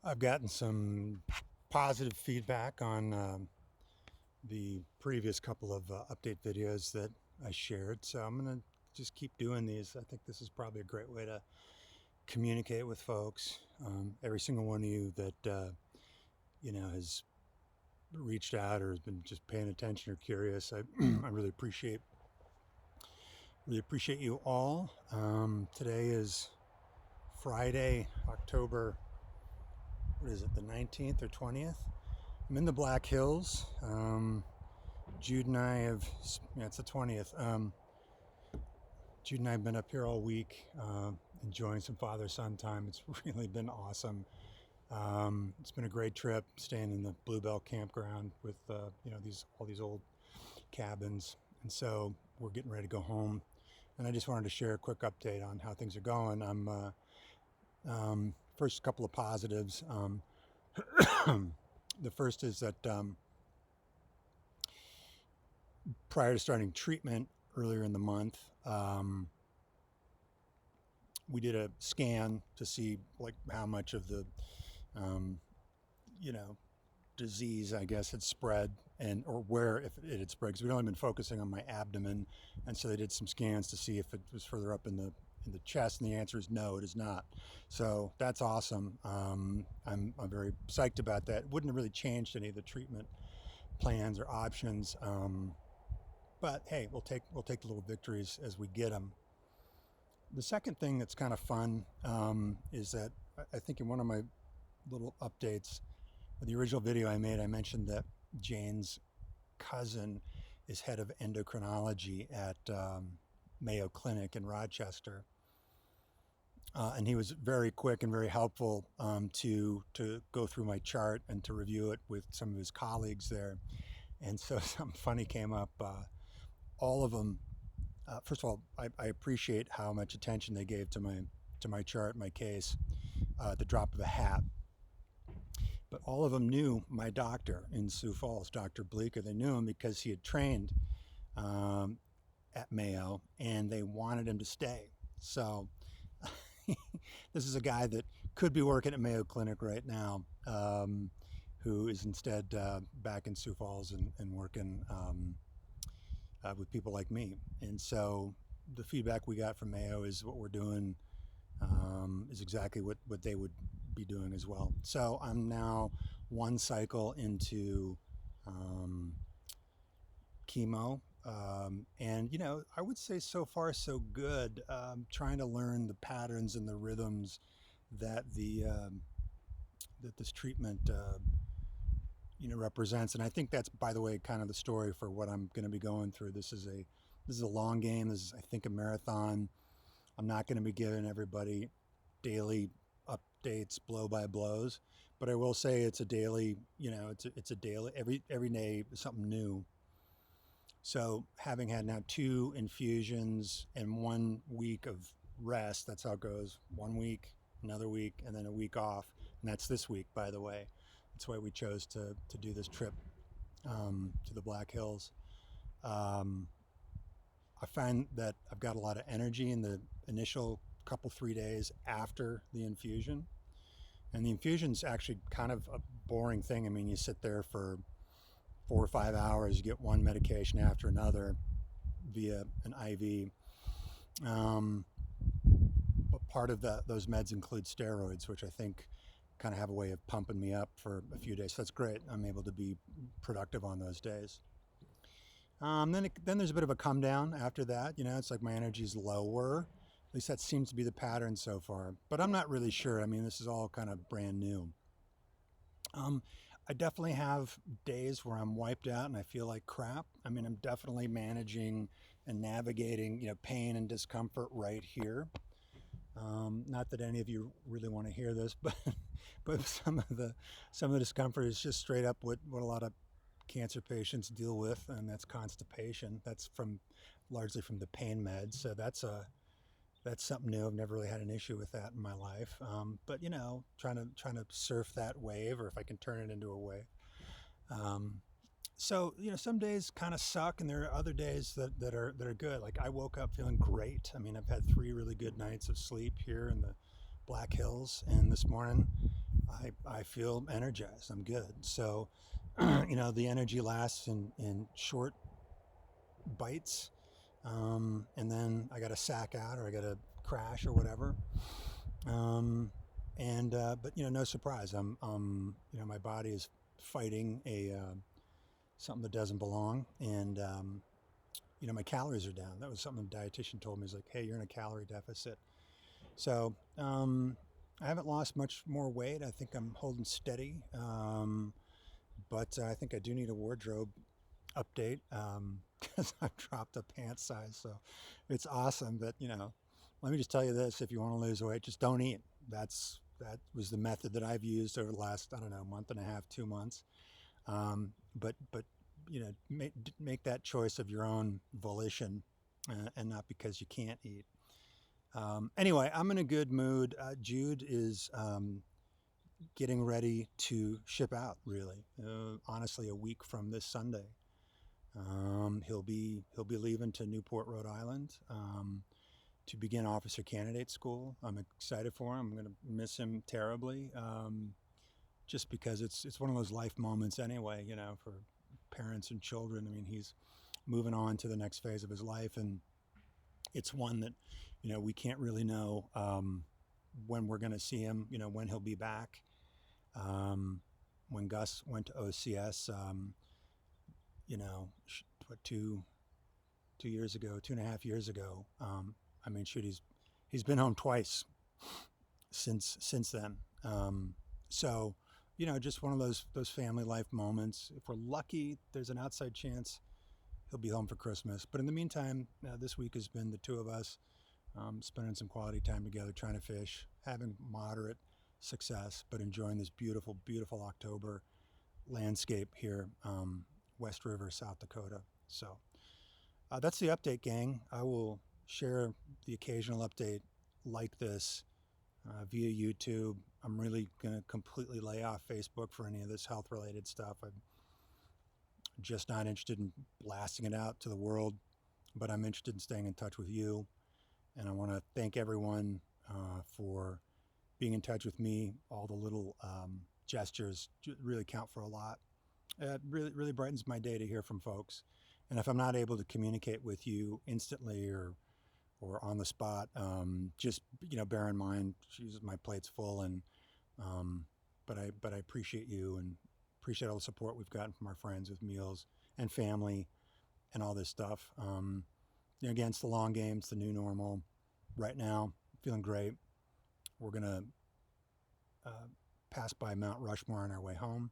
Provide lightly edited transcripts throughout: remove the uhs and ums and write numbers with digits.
I've gotten some positive feedback on the previous couple of update videos that I shared, so I'm going to just keep doing these. I think this is probably a great way to communicate with folks. Every single one of you that has reached out or has been just paying attention or curious, I I really appreciate you all. Today is Friday, October, what is it, the 19th or 20th? I'm in the Black Hills. Jude and I have, yeah, it's the 20th. Jude and I have been up here all week, enjoying some father-son time. It's really been awesome. It's been a great trip, staying in the Bluebell campground with, all these old cabins. And so we're getting ready to go home. And I just wanted to share a quick update on how things are going. First couple of positives. The first is that prior to starting treatment earlier in the month, we did a scan to see like how much of the, disease, I guess, had spread or where if it had spread. Because we'd only been focusing on my abdomen, and so they did some scans to see if it was further up in the chest, and the answer is no, it is not. So that's awesome. I'm very psyched about that. It wouldn't have really changed any of the treatment plans or options. But hey, we'll take the little victories as we get them. The second thing that's kind of fun is that I think in one of my little updates, the original video I made, I mentioned that Jane's cousin is head of endocrinology at Mayo Clinic in Rochester. And he was very quick and very helpful to go through my chart and to review it with some of his colleagues there. And so something funny came up. All of them, first of all, I appreciate how much attention they gave to my chart, my case, the drop of a hat. But all of them knew my doctor in Sioux Falls, Dr. Bleeker. They knew him because he had trained at Mayo, and they wanted him to stay. So this is a guy that could be working at Mayo Clinic right now, who is instead back in Sioux Falls and working with people like me. And so the feedback we got from Mayo is what we're doing is exactly what they would be doing as well. So I'm now one cycle into chemo. And I would say so far so good. Trying to learn the patterns and the rhythms that that this treatment represents. And I think that's, by the way, kind of the story for what I'm going to be going through. This is a long game. This is, I think, a marathon. I'm not going to be giving everybody daily updates, blow by blows, but I will say it's a daily. It's a daily. Every day is something new. So having had now 2 infusions and 1 week of rest, that's how it goes. 1 week, another week, and then a week off. And that's this week, by the way. That's why we chose to do this trip to the Black Hills. I find that I've got a lot of energy in the initial couple, 3 days after the infusion. And the infusion's actually kind of a boring thing. I mean, you sit there for 4 or 5 hours, you get one medication after another via an IV. But part of those meds include steroids, which I think kind of have a way of pumping me up for a few days. So that's great. I'm able to be productive on those days. Then there's a bit of a come down after that. It's like my energy's lower. At least that seems to be the pattern so far. But I'm not really sure. I mean, this is all kind of brand new. I definitely have days where I'm wiped out and I feel like crap. I mean, I'm definitely managing and navigating, pain and discomfort right here. Not that any of you really want to hear this, but some of the discomfort is just straight up what a lot of cancer patients deal with, and that's constipation. That's largely from the pain meds. So that's something new. I've never really had an issue with that in my life. But trying to surf that wave, or if I can turn it into a wave. So some days kind of suck, and there are other days that are good. Like I woke up feeling great. I mean, I've had 3 really good nights of sleep here in the Black Hills, and this morning I feel energized. I'm good. So, the energy lasts in short bites, and then I got to sack out or I got to crash or whatever. Um, and but no surprise. My body is fighting a something that doesn't belong, and my calories are down. That was something the dietitian told me. He's like, hey, you're in a calorie deficit. So I haven't lost much more weight. I think I'm holding steady. But I think I do need a wardrobe update because I've dropped a pant size. So it's awesome. But let me just tell you this: if you want to lose weight, just don't eat. That was the method that I've used over the last, I don't know, month and a half, 2 months. But make that choice of your own volition, and not because you can't eat. Anyway, I'm in a good mood. Jude is getting ready to ship out. Really, honestly, a week from this Sunday, he'll be leaving to Newport, Rhode Island, to begin officer candidate school. I'm excited for him. I'm going to miss him terribly, just because it's one of those life moments anyway. For parents and children. I mean, he's moving on to the next phase of his life, and it's one that we can't really know when we're going to see him. When he'll be back. When Gus went to OCS, what, 2 years ago, 2.5 years ago. I mean, shoot, he's been home twice since then. So, just one of those family life moments. If we're lucky, there's an outside chance he'll be home for Christmas. But in the meantime, this week has been the two of us spending some quality time together, trying to fish, having moderate success, but enjoying this beautiful, beautiful October landscape here, West River, South Dakota. So that's the update, gang. I will share the occasional update like this via YouTube. I'm really going to completely lay off Facebook for any of this health related stuff. I'm just not interested in blasting it out to the world, but I'm interested in staying in touch with you. And I want to thank everyone for being in touch with me. All the little gestures really count for a lot. It really brightens my day to hear from folks. And if I'm not able to communicate with you instantly or on the spot, just bear in mind, Jesus, my plate's full, and but I appreciate you and appreciate all the support we've gotten from our friends with meals and family and all this stuff. Again, it's the long game, it's the new normal. Right now, feeling great. We're gonna pass by Mount Rushmore on our way home,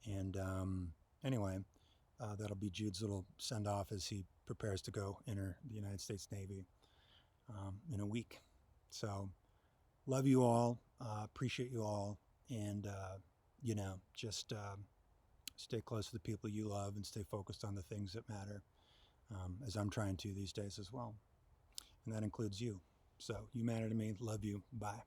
and anyway, that'll be Jude's little send off as he prepares to go enter the United States Navy in a week. So, love you all, appreciate you all, and just stay close to the people you love and stay focused on the things that matter, as I'm trying to these days as well. And that includes you. So, you matter to me. Love you. Bye.